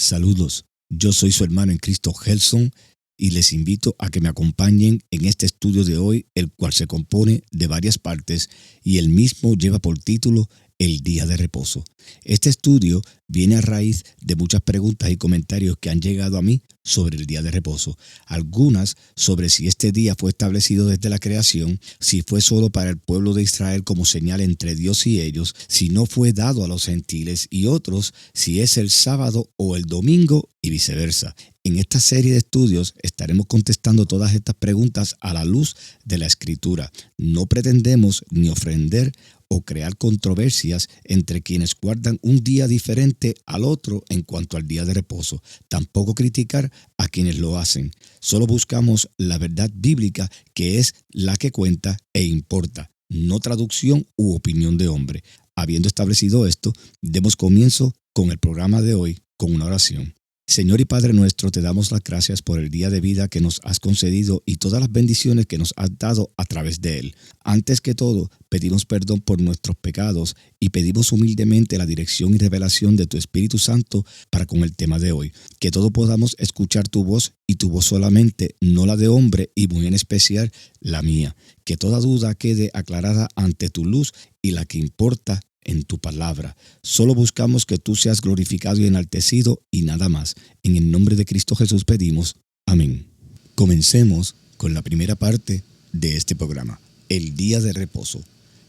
Saludos, yo soy su hermano en Cristo Gelson y les invito a que me acompañen en este estudio de hoy, el cual se compone de varias partes y el mismo lleva por título El Día de Reposo. Este estudio viene a raíz de muchas preguntas y comentarios que han llegado a mí sobre el Día de Reposo. Algunas sobre si este día fue establecido desde la creación, si fue solo para el pueblo de Israel como señal entre Dios y ellos, si no fue dado a los gentiles, y otros si es el sábado o el domingo y viceversa. En esta serie de estudios estaremos contestando todas estas preguntas a la luz de la Escritura. No pretendemos ni ofender o crear controversias entre quienes guardan un día diferente al otro en cuanto al día de reposo. Tampoco criticar a quienes lo hacen. Solo buscamos la verdad bíblica, que es la que cuenta e importa, no traducción u opinión de hombre. Habiendo establecido esto, demos comienzo con el programa de hoy con una oración. Señor y Padre nuestro, te damos las gracias por el día de vida que nos has concedido y todas las bendiciones que nos has dado a través de él. Antes que todo, pedimos perdón por nuestros pecados y pedimos humildemente la dirección y revelación de tu Espíritu Santo para con el tema de hoy. Que todos podamos escuchar tu voz y tu voz solamente, no la de hombre y muy en especial la mía. Que toda duda quede aclarada ante tu luz y la que importa en tu palabra. Solo buscamos que tú seas glorificado y enaltecido y nada más. En el nombre de Cristo Jesús pedimos. Amén. Comencemos con la primera parte de este programa, el día de reposo.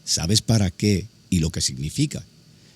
¿Sabes para qué y lo que significa?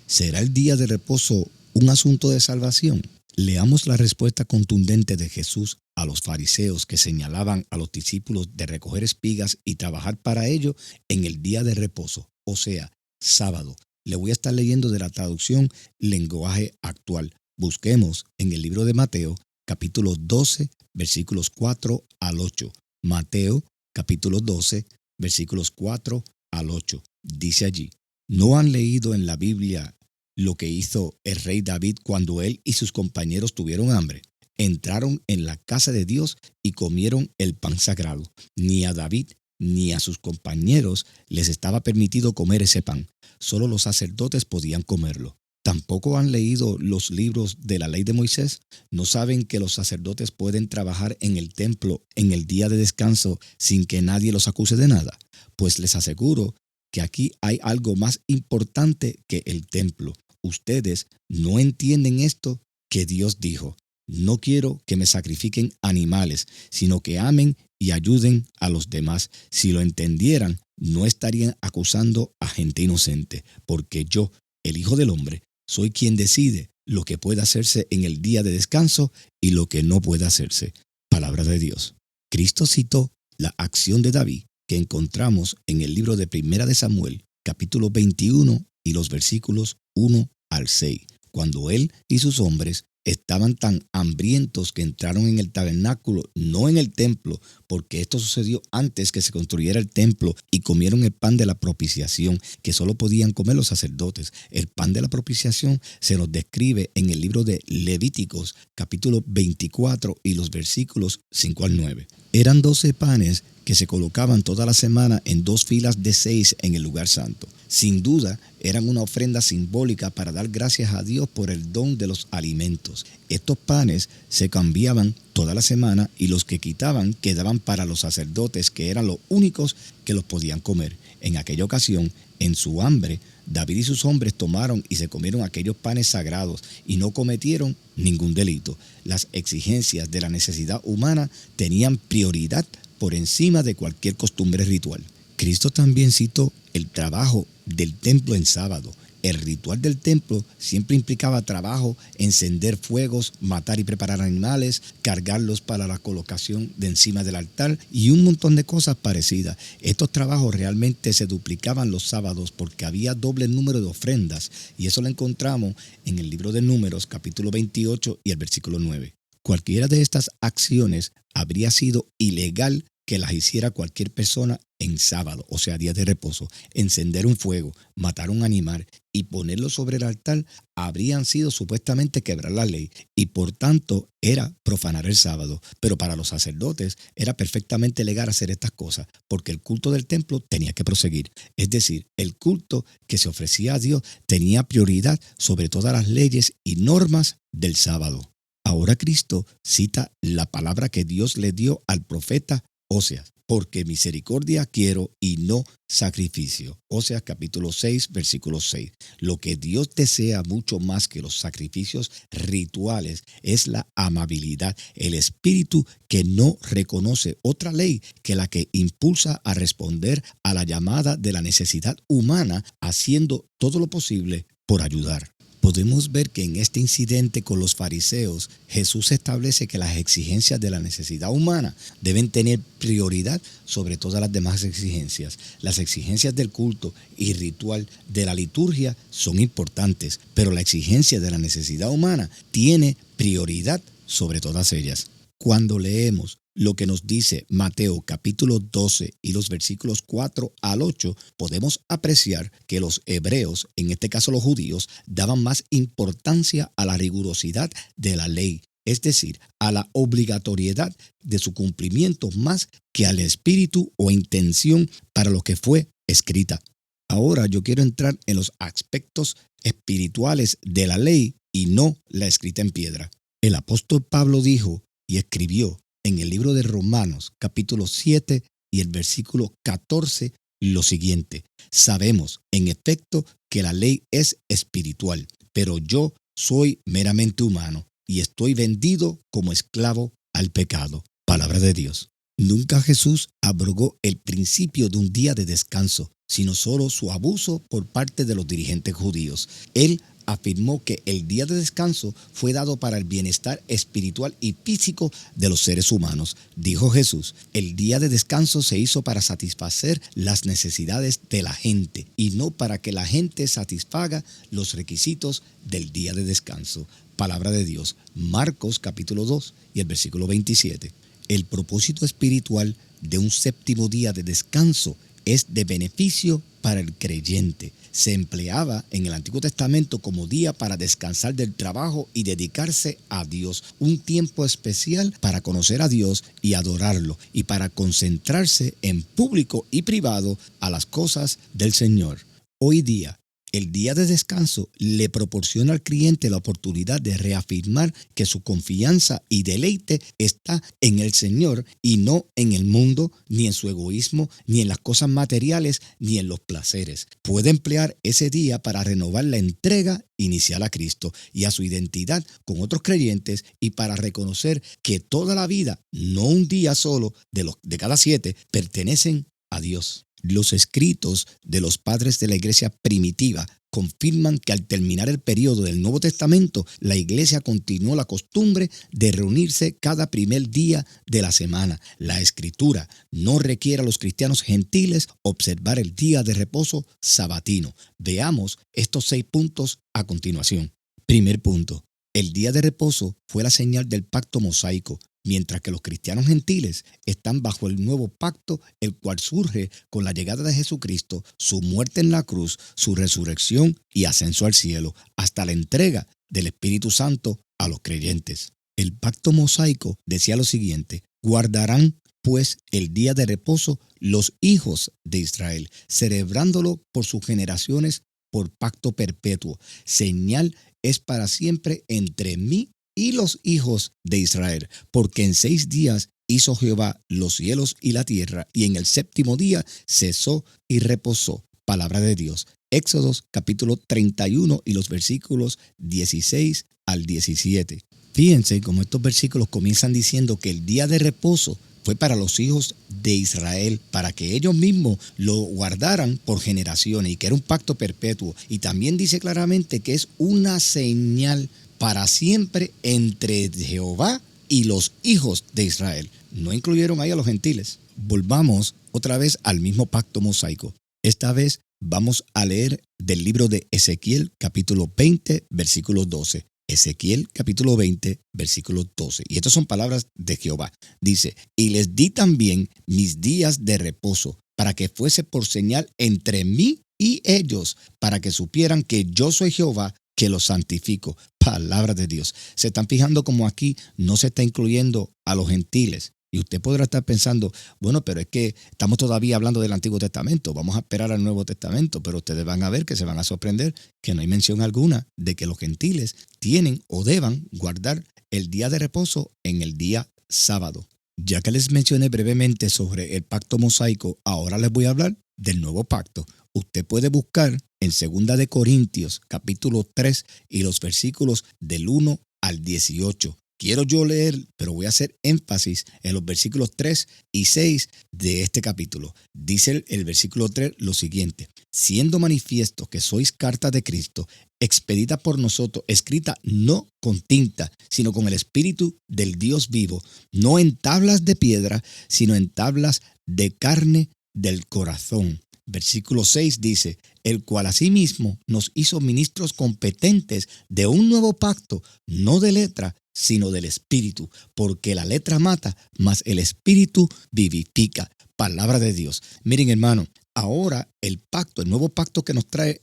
¿Será el día de reposo un asunto de salvación? Leamos la respuesta contundente de Jesús a los fariseos que señalaban a los discípulos de recoger espigas y trabajar para ello en el día de reposo, o sea, sábado. Le voy a estar leyendo de la traducción Lenguaje Actual. Busquemos en el libro de Mateo, capítulo 12, versículos 4 al 8. Mateo, capítulo 12, versículos 4 al 8. Dice allí: ¿No han leído en la Biblia lo que hizo el rey David cuando él y sus compañeros tuvieron hambre? Entraron en la casa de Dios y comieron el pan sagrado. Ni a David ni a sus compañeros les estaba permitido comer ese pan. Solo los sacerdotes podían comerlo. ¿Tampoco han leído los libros de la ley de Moisés? ¿No saben que los sacerdotes pueden trabajar en el templo en el día de descanso sin que nadie los acuse de nada? Pues les aseguro que aquí hay algo más importante que el templo. Ustedes no entienden esto que Dios dijo: no quiero que me sacrifiquen animales, sino que amen y ayuden a los demás. Si lo entendieran, no estarían acusando a gente inocente, porque yo, el Hijo del Hombre, soy quien decide lo que puede hacerse en el día de descanso y lo que no puede hacerse. Palabra de Dios. Cristo citó la acción de David que encontramos en el libro de Primera de Samuel, capítulo 21 y los versículos 1 al 6, cuando él y sus hombres estaban tan hambrientos que entraron en el tabernáculo, no en el templo, porque esto sucedió antes que se construyera el templo, y comieron el pan de la propiciación, que solo podían comer los sacerdotes. El pan de la propiciación se nos describe en el libro de Levíticos, capítulo 24 y los versículos 5 al 9. Eran 12 panes que se colocaban toda la semana en 2 filas de 6 en el lugar santo. Sin duda, eran una ofrenda simbólica para dar gracias a Dios por el don de los alimentos. Estos panes se cambiaban toda la semana y los que quitaban quedaban para los sacerdotes, que eran los únicos que los podían comer. En aquella ocasión, en su hambre, David y sus hombres tomaron y se comieron aquellos panes sagrados y no cometieron ningún delito. Las exigencias de la necesidad humana tenían prioridad por encima de cualquier costumbre ritual. Cristo también citó el trabajo del templo en sábado. El ritual del templo siempre implicaba trabajo, encender fuegos, matar y preparar animales, cargarlos para la colocación de encima del altar y un montón de cosas parecidas. Estos trabajos realmente se duplicaban los sábados porque había doble número de ofrendas, y eso lo encontramos en el libro de Números, capítulo 28 y el versículo 9. Cualquiera de estas acciones habría sido ilegal que las hiciera cualquier persona en sábado, o sea, día de reposo. Encender un fuego, matar un animal y ponerlo sobre el altar habrían sido supuestamente quebrar la ley, y por tanto era profanar el sábado. Pero para los sacerdotes era perfectamente legal hacer estas cosas, porque el culto del templo tenía que proseguir. Es decir, el culto que se ofrecía a Dios tenía prioridad sobre todas las leyes y normas del sábado. Ahora Cristo cita la palabra que Dios le dio al profeta Oseas, porque misericordia quiero y no sacrificio. Oseas capítulo 6, versículo 6. Lo que Dios desea mucho más que los sacrificios rituales es la amabilidad, el espíritu que no reconoce otra ley que la que impulsa a responder a la llamada de la necesidad humana, haciendo todo lo posible por ayudar. Podemos ver que en este incidente con los fariseos, Jesús establece que las exigencias de la necesidad humana deben tener prioridad sobre todas las demás exigencias. Las exigencias del culto y ritual de la liturgia son importantes, pero la exigencia de la necesidad humana tiene prioridad sobre todas ellas. Cuando leemos lo que nos dice Mateo capítulo 12 y los versículos 4 al 8, podemos apreciar que los hebreos, en este caso los judíos, daban más importancia a la rigurosidad de la ley, es decir, a la obligatoriedad de su cumplimiento más que al espíritu o intención para lo que fue escrita. Ahora yo quiero entrar en los aspectos espirituales de la ley y no la escrita en piedra. El apóstol Pablo dijo y escribió en el libro de Romanos, capítulo 7 y el versículo 14, lo siguiente: sabemos, en efecto, que la ley es espiritual, pero yo soy meramente humano y estoy vendido como esclavo al pecado. Palabra de Dios. Nunca Jesús abrogó el principio de un día de descanso, sino solo su abuso por parte de los dirigentes judíos. Él afirmó que el día de descanso fue dado para el bienestar espiritual y físico de los seres humanos. Dijo Jesús, el día de descanso se hizo para satisfacer las necesidades de la gente y no para que la gente satisfaga los requisitos del día de descanso. Palabra de Dios. Marcos capítulo 2 y el versículo 27. El propósito espiritual de un séptimo día de descanso es de beneficio para el creyente. Se empleaba en el Antiguo Testamento como día para descansar del trabajo y dedicarse a Dios, un tiempo especial para conocer a Dios y adorarlo, y para concentrarse en público y privado a las cosas del Señor. Hoy día, el día de descanso le proporciona al creyente la oportunidad de reafirmar que su confianza y deleite está en el Señor y no en el mundo, ni en su egoísmo, ni en las cosas materiales, ni en los placeres. Puede emplear ese día para renovar la entrega inicial a Cristo y a su identidad con otros creyentes, y para reconocer que toda la vida, no un día solo de cada 7, pertenecen a Dios. Los escritos de los padres de la iglesia primitiva confirman que al terminar el periodo del Nuevo Testamento, la iglesia continuó la costumbre de reunirse cada primer día de la semana. La escritura no requiere a los cristianos gentiles observar el día de reposo sabatino. Veamos estos 6 puntos a continuación. Primer punto. El día de reposo fue la señal del pacto mosaico, mientras que los cristianos gentiles están bajo el nuevo pacto, el cual surge con la llegada de Jesucristo, su muerte en la cruz, su resurrección y ascenso al cielo, hasta la entrega del Espíritu Santo a los creyentes. El pacto mosaico decía lo siguiente: guardarán pues el día de reposo los hijos de Israel, celebrándolo por sus generaciones por pacto perpetuo. Señal es para siempre entre mí y los hijos de Israel, porque en 6 días hizo Jehová los cielos y la tierra, y en el séptimo día cesó y reposó. Palabra de Dios. Éxodos capítulo 31 y los versículos 16 al 17. Fíjense cómo estos versículos comienzan diciendo que el día de reposo fue para los hijos de Israel, para que ellos mismos lo guardaran por generaciones, y que era un pacto perpetuo. Y también dice claramente que es una señal para siempre entre Jehová y los hijos de Israel. No incluyeron ahí a los gentiles. Volvamos otra vez al mismo pacto mosaico. Esta vez vamos a leer del libro de Ezequiel, capítulo 20, versículo 12. Ezequiel, capítulo 20, versículo 12. Y estas son palabras de Jehová. Dice, y les di también mis días de reposo, para que fuese por señal entre mí y ellos, para que supieran que yo soy Jehová, que los santifico. Palabra de Dios. Se están fijando como aquí no se está incluyendo a los gentiles. Y usted podrá estar pensando, bueno, pero es que estamos todavía hablando del Antiguo Testamento, vamos a esperar al Nuevo Testamento, pero ustedes van a ver que se van a sorprender que no hay mención alguna de que los gentiles tienen o deban guardar el día de reposo en el día sábado. Ya que les mencioné brevemente sobre el pacto mosaico, ahora les voy a hablar del nuevo pacto. Usted puede buscar en 2 de Corintios, capítulo 3, y los versículos del 1 al 18. Quiero yo leer, pero voy a hacer énfasis en los versículos 3 y 6 de este capítulo. Dice el versículo 3 lo siguiente: siendo manifiesto que sois carta de Cristo, expedida por nosotros, escrita no con tinta, sino con el Espíritu del Dios vivo, no en tablas de piedra, sino en tablas de carne del corazón. Versículo 6 dice: el cual asimismo nos hizo ministros competentes de un nuevo pacto, no de letra, sino del Espíritu, porque la letra mata, mas el Espíritu vivifica. Palabra de Dios. Miren, hermano, ahora el pacto, el nuevo pacto que nos trae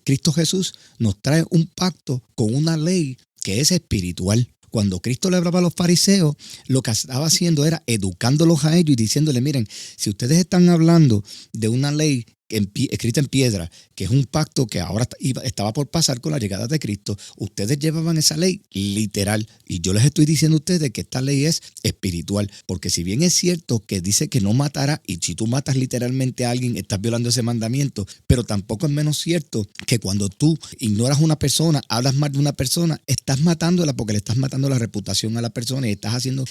Cristo Jesús, nos trae un pacto con una ley que es espiritual. Cuando Cristo le hablaba a los fariseos, lo que estaba haciendo era educándolos a ellos y diciéndoles: miren, si ustedes están hablando de una ley escrita en piedra, que es un pacto que ahora estaba por pasar con la llegada de Cristo, ustedes llevaban esa ley literal. Y yo les estoy diciendo a ustedes que esta ley es espiritual, porque si bien es cierto que dice que no matará, y si tú matas literalmente a alguien, estás violando ese mandamiento, pero tampoco es menos cierto que cuando tú ignoras a una persona, hablas mal de una persona, estás matándola, porque le estás matando la reputación a la persona y estás haciendo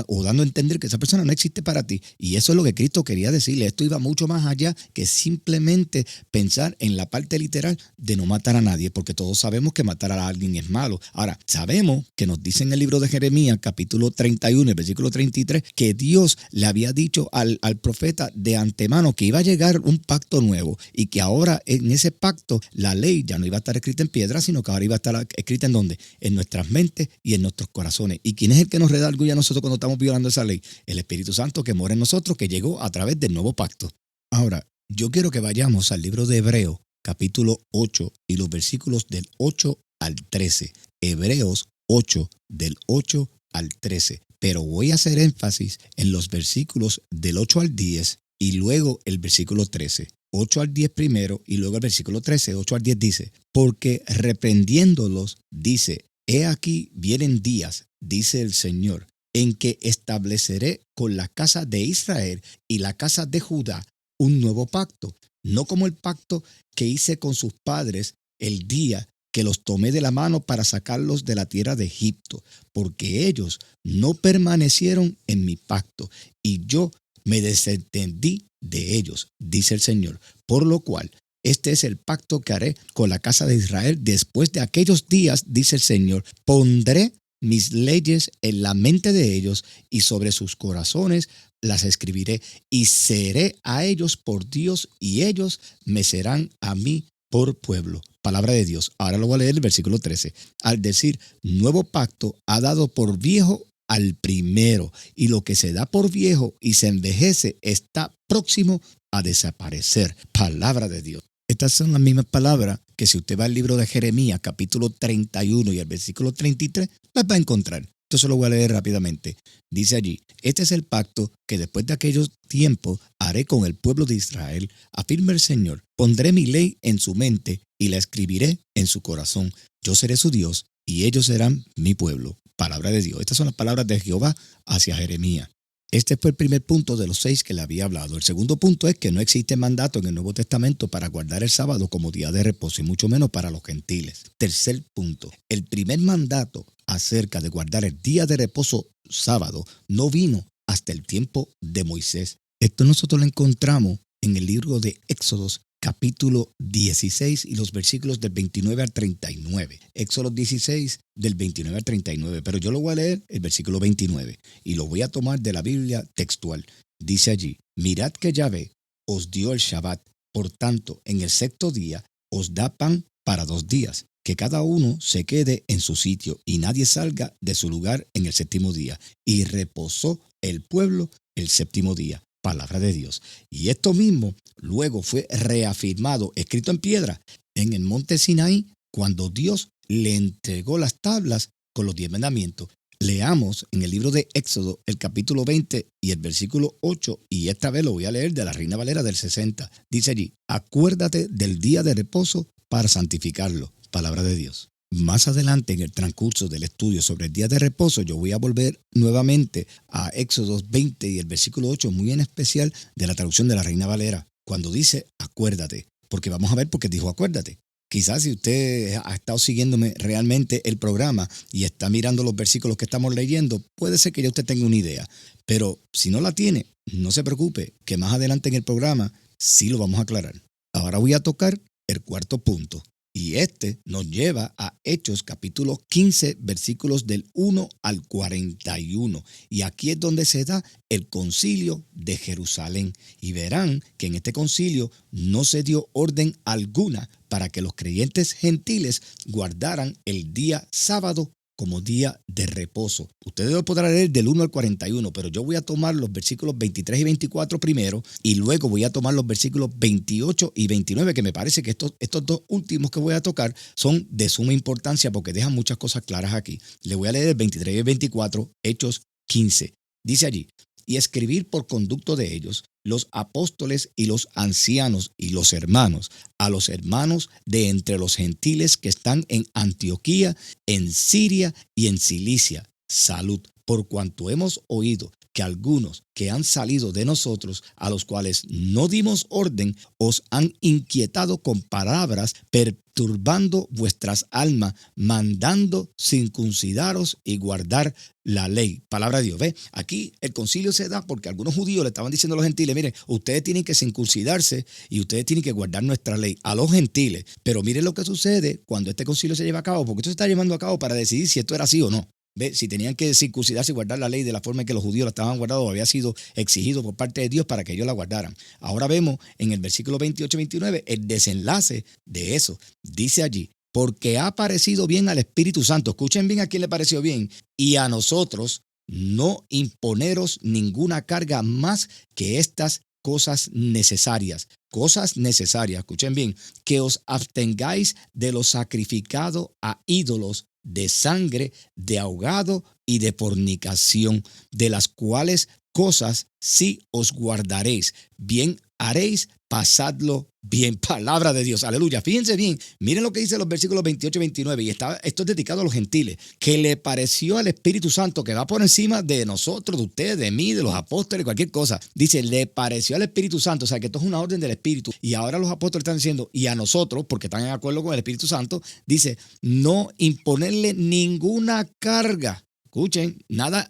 o dando a entender que esa persona no existe para ti. Y eso es lo que Cristo quería decirle. Esto iba mucho más allá que simplemente pensar en la parte literal de no matar a nadie, porque todos sabemos que matar a alguien es malo. Ahora, sabemos que nos dice en el libro de Jeremías, capítulo 31, el versículo 33, que Dios le había dicho al profeta de antemano que iba a llegar un pacto nuevo y que ahora en ese pacto la ley ya no iba a estar escrita en piedra, sino que ahora iba a estar escrita ¿en dónde? En nuestras mentes y en nuestros corazones. ¿Y quién es el que nos redarguye a nosotros cuando estamos violando esa ley? El Espíritu Santo que mora en nosotros, que llegó a través del nuevo pacto. Ahora, yo quiero que vayamos al libro de Hebreos, capítulo 8, y los versículos del 8 al 13. Hebreos 8, del 8 al 13. Pero voy a hacer énfasis en los versículos del 8 al 10 y luego el versículo 13. 8 al 10 primero y luego el versículo 13. 8 al 10 dice: porque reprendiéndolos, dice: he aquí vienen días, dice el Señor, en que estableceré con la casa de Israel y la casa de Judá un nuevo pacto, no como el pacto que hice con sus padres el día que los tomé de la mano para sacarlos de la tierra de Egipto, porque ellos no permanecieron en mi pacto, y yo me desentendí de ellos, dice el Señor. Por lo cual, este es el pacto que haré con la casa de Israel después de aquellos días, dice el Señor. Pondré mis leyes en la mente de ellos y sobre sus corazones las escribiré, y seré a ellos por Dios y ellos me serán a mí por pueblo. Palabra de Dios. Ahora lo voy a leer el versículo 13. Al decir nuevo pacto, ha dado por viejo al primero, y lo que se da por viejo y se envejece está próximo a desaparecer. Palabra de Dios. Estas son las mismas palabras que si usted va al libro de Jeremías, capítulo 31 y el versículo 33, las va a encontrar. Entonces lo voy a leer rápidamente. Dice allí: este es el pacto que después de aquellos tiempos haré con el pueblo de Israel, afirma el Señor. Pondré mi ley en su mente y la escribiré en su corazón. Yo seré su Dios y ellos serán mi pueblo. Palabra de Dios. Estas son las palabras de Jehová hacia Jeremías. Este fue el primer punto de los 6 que le había hablado. El segundo punto es que no existe mandato en el Nuevo Testamento para guardar el sábado como día de reposo, y mucho menos para los gentiles. Tercer punto: el primer mandato acerca de guardar el día de reposo sábado no vino hasta el tiempo de Moisés. Esto nosotros lo encontramos en el libro de Éxodos, capítulo 16 y los versículos del 29 al 39. Éxodo 16 del 29 al 39. Pero yo lo voy a leer el versículo 29 y lo voy a tomar de la Biblia textual. Dice allí: mirad que Yahvé os dio el Shabbat, por tanto en el sexto día os da pan para 2 días, que cada uno se quede en su sitio y nadie salga de su lugar en el séptimo día. Y reposó el pueblo el séptimo día. Palabra de Dios. Y esto mismo luego fue reafirmado, escrito en piedra, en el monte Sinaí, cuando Dios le entregó las tablas con los 10 mandamientos. Leamos en el libro de Éxodo el capítulo 20 y el versículo 8, y esta vez lo voy a leer de la Reina Valera del 60. Dice allí: acuérdate del día de reposo para santificarlo. Palabra de Dios. Más adelante en el transcurso del estudio sobre el día de reposo, yo voy a volver nuevamente a Éxodo 20 y el versículo 8, muy en especial de la traducción de la Reina Valera, cuando dice acuérdate, porque vamos a ver por qué dijo acuérdate. Quizás si usted ha estado siguiéndome realmente el programa y está mirando los versículos que estamos leyendo, puede ser que ya usted tenga una idea. Pero si no la tiene, no se preocupe, que más adelante en el programa sí lo vamos a aclarar. Ahora voy a tocar el cuarto punto. Y este nos lleva a Hechos capítulo 15, versículos del 1 al 41. Y aquí es donde se da el concilio de Jerusalén. Y verán que en este concilio no se dio orden alguna para que los creyentes gentiles guardaran el día sábado como día de reposo. Ustedes lo podrán leer del 1 al 41, pero yo voy a tomar los versículos 23 y 24 primero, y luego voy a tomar los versículos 28 y 29, que me parece que estos dos últimos que voy a tocar son de suma importancia porque dejan muchas cosas claras aquí. Le voy a leer el 23 y el 24, Hechos 15. Dice allí: y escribir por conducto de ellos los apóstoles y los ancianos y los hermanos, a los hermanos de entre los gentiles que están en Antioquía, en Siria y en Cilicia. Salud, por cuanto hemos oído que algunos que han salido de nosotros, a los cuales no dimos orden, os han inquietado con palabras, perturbando vuestras almas, mandando circuncidaros y guardar la ley. Palabra de Dios. ¿Ve? Aquí el concilio se da porque algunos judíos le estaban diciendo a los gentiles: miren, ustedes tienen que circuncidarse y ustedes tienen que guardar nuestra ley, a los gentiles. Pero miren lo que sucede cuando este concilio se lleva a cabo, porque esto se está llevando a cabo para decidir si esto era así o no. ¿Ve? Si tenían que circuncidarse y guardar la ley de la forma en que los judíos la estaban guardando, había sido exigido por parte de Dios para que ellos la guardaran. Ahora vemos en el versículo 28 y 29 el desenlace de eso. Dice allí: porque ha parecido bien al Espíritu Santo. Escuchen bien a quién le pareció bien. Y a nosotros no imponeros ninguna carga más que estas cosas necesarias. Cosas necesarias, escuchen bien, que os abstengáis de lo sacrificado a ídolos, de sangre, de ahogado y de fornicación, de las cuales cosas sí os guardaréis. Bien haréis, pasadlo bien. Palabra de Dios, aleluya. Fíjense bien, miren lo que dice los versículos 28 y 29, y esto es dedicado a los gentiles, que le pareció al Espíritu Santo, que va por encima de nosotros, de ustedes, de mí, de los apóstoles, cualquier cosa. Dice, le pareció al Espíritu Santo, o sea que esto es una orden del Espíritu, y ahora los apóstoles están diciendo, y a nosotros, porque están en acuerdo con el Espíritu Santo, dice, no imponerle ninguna carga. Escuchen,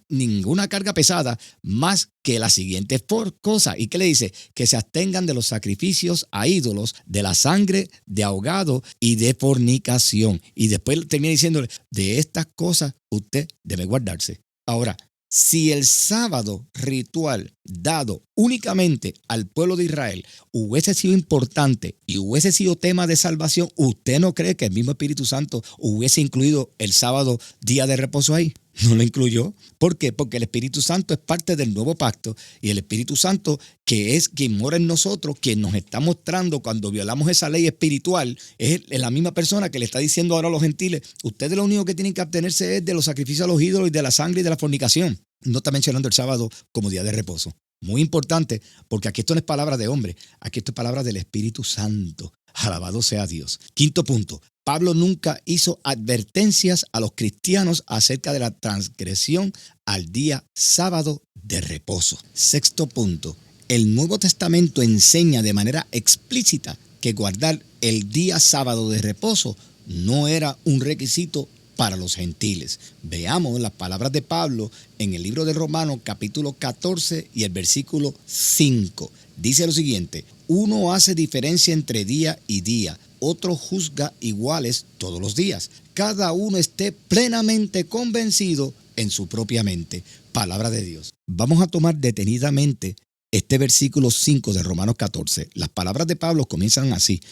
ninguna carga pesada más que la siguiente cosa. ¿Y qué le dice? Que se abstengan de los sacrificios a ídolos, de la sangre, de ahogado y de fornicación. Y después termina diciéndole, de estas cosas usted debe guardarse. Ahora, si el sábado ritual dado únicamente al pueblo de Israel hubiese sido importante y hubiese sido tema de salvación, ¿usted no cree que el mismo Espíritu Santo hubiese incluido el sábado día de reposo ahí? No lo incluyó. ¿Por qué? Porque el Espíritu Santo es parte del nuevo pacto, y el Espíritu Santo, que es quien mora en nosotros, quien nos está mostrando cuando violamos esa ley espiritual, es la misma persona que le está diciendo ahora a los gentiles: ustedes lo único que tienen que abstenerse es de los sacrificios a los ídolos y de la sangre y de la fornicación. No está mencionando el sábado como día de reposo. Muy importante, porque aquí esto no es palabra de hombre, aquí esto es palabra del Espíritu Santo. Alabado sea Dios. Quinto punto. Pablo nunca hizo advertencias a los cristianos acerca de la transgresión al día sábado de reposo. Sexto punto. El Nuevo Testamento enseña de manera explícita que guardar el día sábado de reposo no era un requisito para los gentiles. Veamos las palabras de Pablo en el libro de Romanos capítulo 14 y el versículo 5. Dice lo siguiente: uno hace diferencia entre día y día, otro juzga iguales todos los días. Cada uno esté plenamente convencido en su propia mente. Palabra de Dios. Vamos a tomar detenidamente este versículo 5 de Romanos 14. Las palabras de Pablo comienzan así: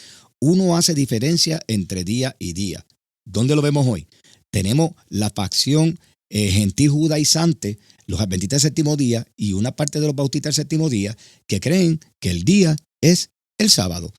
uno hace diferencia entre día y día. ¿Dónde lo vemos hoy? Tenemos la facción gentil judaizante, los adventistas del séptimo día, y una parte de los bautistas del séptimo día, que creen que el día es el sábado.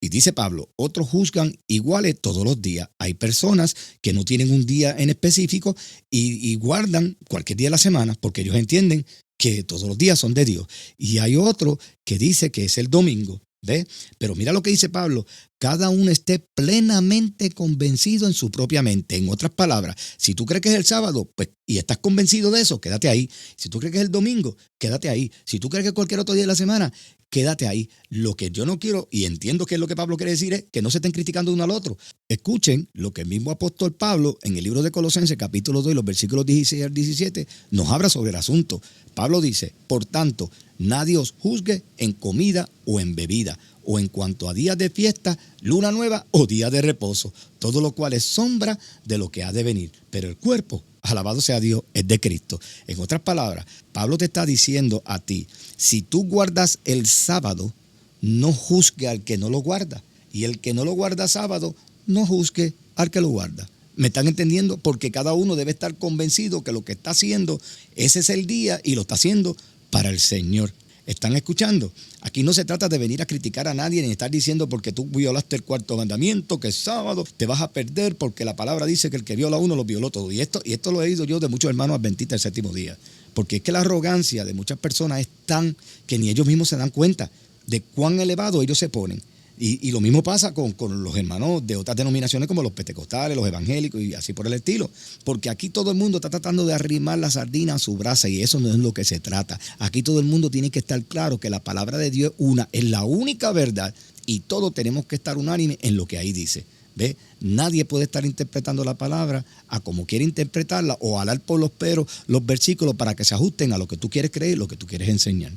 Y dice Pablo, otros juzgan iguales todos los días. Hay personas que no tienen un día en específico y guardan cualquier día de la semana porque ellos entienden que todos los días son de Dios. Y hay otro que dice que es el domingo. ¿Ve? Pero mira lo que dice Pablo, cada uno esté plenamente convencido en su propia mente. En otras palabras, si tú crees que es el sábado, pues, y estás convencido de eso, quédate ahí. Si tú crees que es el domingo, quédate ahí. Si tú crees que es cualquier otro día de la semana, quédate ahí. Lo que yo no quiero, y entiendo que es lo que Pablo quiere decir, es que no se estén criticando uno al otro. Escuchen lo que el mismo apóstol Pablo, en el libro de Colosenses, capítulo 2, los versículos 16 al 17, nos habla sobre el asunto. Pablo dice, por tanto, nadie os juzgue en comida o en bebida, o en cuanto a días de fiesta, luna nueva o día de reposo, todo lo cual es sombra de lo que ha de venir. Pero el cuerpo, alabado sea Dios, es de Cristo. En otras palabras, Pablo te está diciendo a ti, si tú guardas el sábado, no juzgue al que no lo guarda. Y el que no lo guarda sábado, no juzgue al que lo guarda. ¿Me están entendiendo? Porque cada uno debe estar convencido que lo que está haciendo, ese es el día y lo está haciendo para el Señor. ¿Están escuchando? Aquí no se trata de venir a criticar a nadie ni estar diciendo porque tú violaste el cuarto mandamiento, que es sábado, te vas a perder porque la palabra dice que el que viola uno lo violó todo. Y esto lo he oído yo de muchos hermanos adventistas del séptimo día. Porque es que la arrogancia de muchas personas es tan que ni ellos mismos se dan cuenta de cuán elevado ellos se ponen. Y lo mismo pasa con los hermanos de otras denominaciones como los pentecostales, los evangélicos y así por el estilo. Porque aquí todo el mundo está tratando de arrimar la sardina a su brasa y eso no es lo que se trata. Aquí todo el mundo tiene que estar claro que la palabra de Dios es la única verdad y todos tenemos que estar unánime en lo que ahí dice. ¿Ve? Nadie puede estar interpretando la palabra a como quiere interpretarla o alar por los peros los versículos para que se ajusten a lo que tú quieres creer, lo que tú quieres enseñar.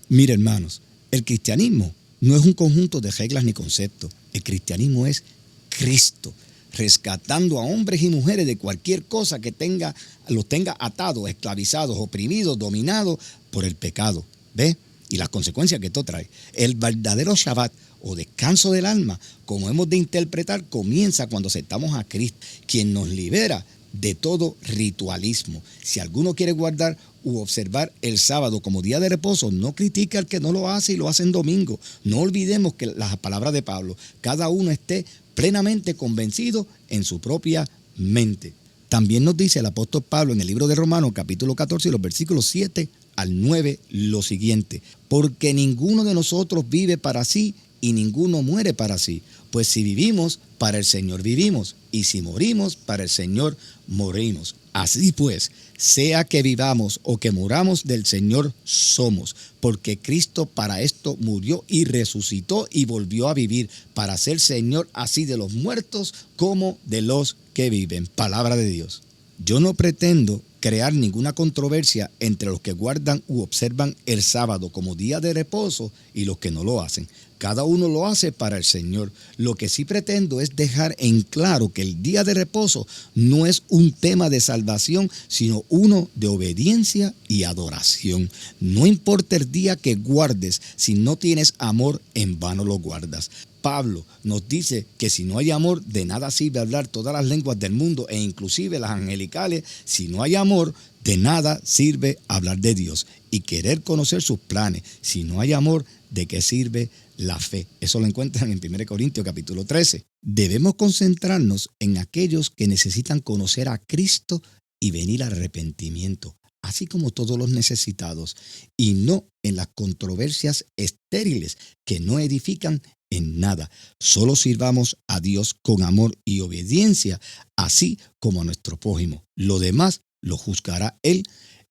Mire, hermanos, el cristianismo no es un conjunto de reglas ni conceptos. El cristianismo es Cristo, rescatando a hombres y mujeres de cualquier cosa que los tenga atados, esclavizados, oprimidos, dominados por el pecado. ¿Ve? Y las consecuencias que esto trae. El verdadero Shabbat o descanso del alma, como hemos de interpretar, comienza cuando aceptamos a Cristo, quien nos libera de todo ritualismo. Si alguno quiere guardar u observar el sábado como día de reposo, no critique al que no lo hace y lo hace en domingo. No olvidemos que las palabras de Pablo, cada uno esté plenamente convencido en su propia mente. También nos dice el apóstol Pablo en el libro de Romanos, capítulo 14, los versículos 7 al 9, lo siguiente: porque ninguno de nosotros vive para sí y ninguno muere para sí. Pues si vivimos, para el Señor vivimos, y si morimos, para el Señor morimos. Así pues, sea que vivamos o que muramos, del Señor somos, porque Cristo para esto murió y resucitó y volvió a vivir, para ser Señor así de los muertos como de los que viven. Palabra de Dios. Yo no pretendo crear ninguna controversia entre los que guardan u observan el sábado como día de reposo y los que no lo hacen. Cada uno lo hace para el Señor. Lo que sí pretendo es dejar en claro que el día de reposo no es un tema de salvación, sino uno de obediencia y adoración. No importa el día que guardes, si no tienes amor, en vano lo guardas. Pablo nos dice que si no hay amor, de nada sirve hablar todas las lenguas del mundo e inclusive las angelicales. Si no hay amor, de nada sirve hablar de Dios y querer conocer sus planes. Si no hay amor, ¿de qué sirve la fe? Eso lo encuentran en 1 Corintios capítulo 13. Debemos concentrarnos en aquellos que necesitan conocer a Cristo y venir al arrepentimiento, así como todos los necesitados, y no en las controversias estériles que no edifican en nada. Solo sirvamos a Dios con amor y obediencia, así como a nuestro prójimo. Lo demás lo juzgará Él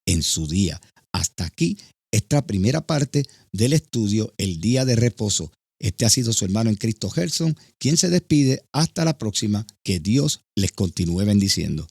en su día. Hasta aquí esta primera parte del estudio, el día de reposo. Este ha sido su hermano en Cristo Gerson, quien se despide hasta la próxima. Que Dios les continúe bendiciendo.